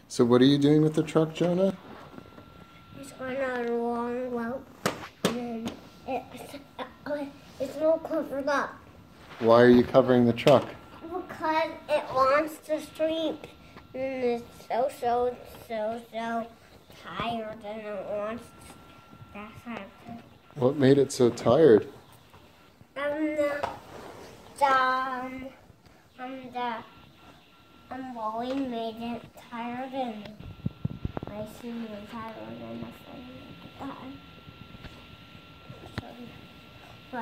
So what are you doing with the truck, Jonah? It's on a long route, and it's all covered up. Why are you covering the truck? Because it wants to sleep, and it's so tired, and it wants that's happening. What made it so tired? Wally made it tired, and I seem tired enough at the time. So,